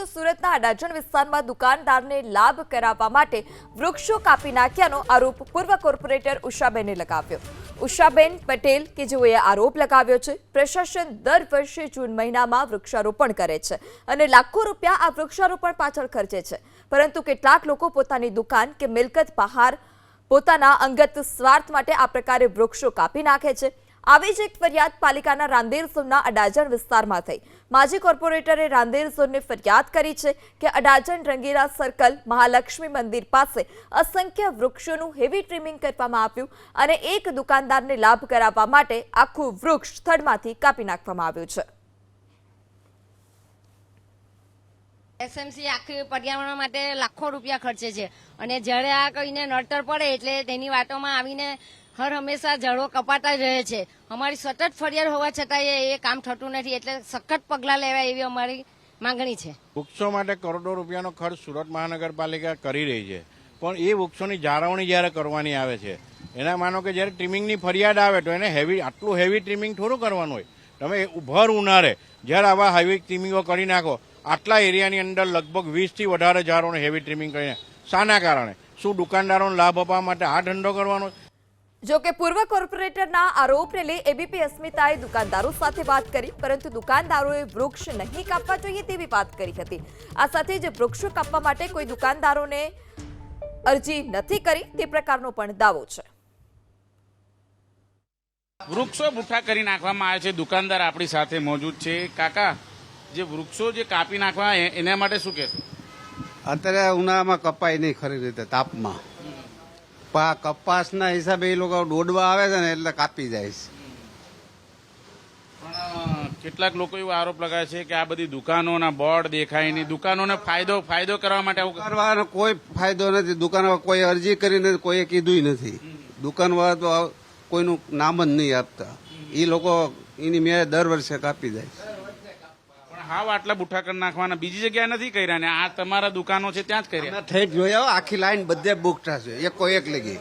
તો સુરતના અડાજણ વિસ્તારમાં દુકાનદારને લાભ કરાવવા માટે વૃક્ષો કાપી નાખ્યાનો આરોપ પૂર્વ કોર્પોરેટર ઉષાબેને લગાવ્યો. ઉષાબેન પટેલ કે જેઓએ આરોપ લગાવ્યો છે, પ્રશાસન દર વર્ષે જૂન મહિનામાં વૃક્ષારોપણ કરે છે અને લાખો રૂપિયા આ વૃક્ષારોપણ પાછળ ખર્ચે છે, પરંતુ કેટલાક લોકો પોતાની દુકાન કે મિલકત બહાર પોતાના અંગત સ્વાર્થ માટે આ પ્રકારે વૃક્ષો કાપી નાખે છે. આવી જ એક ફરિયાદ પાલિકાના રાંદેર ઝોનના અડાજણ વિસ્તારમાં થઈ. માજી કોર્પોરેટરે રાંદેર ઝોનને ફરિયાદ કરી છે કે અડાજણ રંગીલા સર્કલ મહાલક્ષ્મી મંદિર પાસે અસંખ્ય વૃક્ષોનું હેવી ટ્રીમિંગ કરવામાં આવ્યું અને એક દુકાનદારને લાભ કરાવવા માટે આખું વૃક્ષ સ્થળમાંથી કાપી નાખવામાં આવ્યું છે. એસએમસી આખી પર્યાવરણ માટે લાખો રૂપિયા ખર્ચે છે અને જ્યારે આ કહીને નડતર પડે એટલે તેની વાતોમાં આવીને હર હંમેશા ઝાડો કપાતા જ રહે છે. અમારી સતત ફરિયાદ હોવા છતાં એ કામ થતું નથી, એટલે સખત પગલાં લેવાય એવી અમારી માંગણી છે. વૃક્ષો માટે કરોડો રૂપિયાનો ખર્ચ સુરત મહાનગરપાલિકા કરી રહી છે, પણ એ વૃક્ષોની જાળવણી જ્યારે કરવાની આવે છે, એના માનો કે જ્યારે ટ્રીમિંગની ફરિયાદ આવે તો એને આટલું હેવી ટ્રીમિંગ થોડું કરવાનું હોય. તમે ભર ઉનાળે જ્યારે આવા હેવી ટ્રીમિંગો કરી નાખો, આટલા એરિયાની અંદર લગભગ 20 થી વધારે ઝાડોને હેવી ટ્રીમિંગ કરીને શાના કારણે? શું દુકાનદારોને લાભ આપવા માટે આ ધંધો કરવાનો? જો કે પૂર્વ કોર્પોરેટરના આરોપને લઈ એબીપી અસ્મિતાએ દુકાનદારો સાથે વાત કરી, પરંતુ દુકાનદારોએ વૃક્ષ નહીં કાપવા જોઈએ તેવી વાત કરી હતી. આ સાથે જ વૃક્ષો કાપવા માટે કોઈ દુકાનદારોને અરજી નથી કરી તે પ્રકારનો પણ દાવો છે. વૃક્ષો બુઠ્ઠા કરી નાખવામાં આવે છે. દુકાનદાર આપણી સાથે મોજૂદ છે. કાકા, જે વૃક્ષો જે કાપી નાખવા એના માટે શું કહેશો? અત્યારે ઉનાળામાં કપાય નહીં ખરી રીતે તાપમાં, પણ કપાસના હિસાબે એ લોકો દોડવા આવે છે ને એટલે કાપી જાય છે. પણ કેટલાક લોકો એવો આરોપ લગાવે છે કે આ બધી દુકાનોના બોર્ડ દેખાય નહીં, દુકાનોને ફાયદો કરવા માટે આવું કરવાનો કોઈ ફાયદો નથી. દુકાનવાળા કોઈ અરજી કરી નથી, કોઈએ કીધું નથી. દુકાનવાળા તો કોઈનું નામ જ નહીં આપતા. એ લોકો એની મેળે દર વર્ષે કાપી જાય છે. હાવ આટલા બુઠ્ઠા કરી નાખવાના બીજી જગ્યાએ નથી કર્યા ને આ તમારા દુકાનો છે ત્યાં જ કર્યા? થઈ જોયા, આખી લાઈન બધે બુકટા છે, એકો એક લગી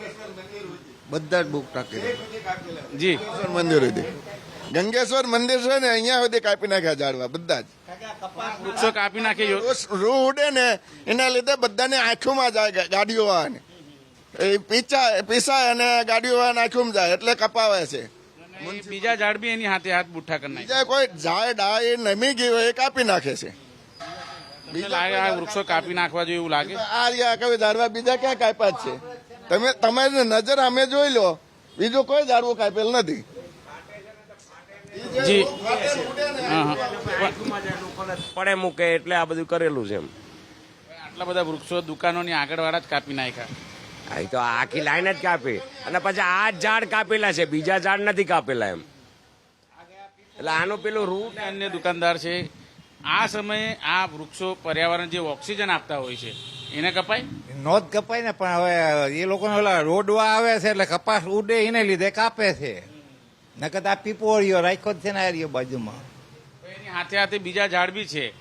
બધા જ બુકટા કર્યા. જી, મંદિર સુધી ગંગેશ્વર મંદિર છે ને, અહીંયા સુધી કાપી નાખ્યા ઝાડવા બધા જ. વૃક્ષો કાપી નાખી રૂ ઉડે ને એના લીધે બધાને આંખોમાં જાય, ગાડીઓ વાળાને પીસાય અને ગાડીઓ વાળાને આંખોમાં જાય એટલે કપાવે છે. બીજા ઝાડ બી એની હાથે હાથ બુઠ્ઠા કરી નાખે. બીજા કોઈ ઝાડ આ નમી ગઈ હોય એ કાપી નાખે છે. લાગે આ વૃક્ષો કાપી નાખવા જોઈએ એવું લાગે? આ રહ્યા કઈ ઝાડવા બીજા ક્યાં કાપ્યા જ છે? તમારી નજર અમે જોઈ લો, બીજું કોઈ ઝાડવું કાપેલ નથી. જી, પડે મૂકે એટલે આ બધું કરેલું છે. આટલા બધા વૃક્ષો દુકાનોની આગળ વાળા જ કાપી નાખ્યા. અહીં તો આખી લાઈન જ કાપી અને પછી આ જ ઝાડ કાપેલા છે, બીજા ઝાડ નથી કાપેલા એમ. એટલે આનું પેલું રૂટ અન્ય દુકાનદાર છે. આ સમયે આ વૃક્ષો પર્યાવરણ જે ઓક્સિજન આપતા હોય છે એને કપાય? નો જ કપાય ને, પણ હવે એ લોકોને ઓલા રોડવા આવે છે એટલે કપાસ ઉડે એને લીધે કાપે છે. નકર આ પીપોળીઓ રાખ્યો જ છે ને આ બાજુમાં. એની હાથે હાથે બીજા ઝાડ બી છે.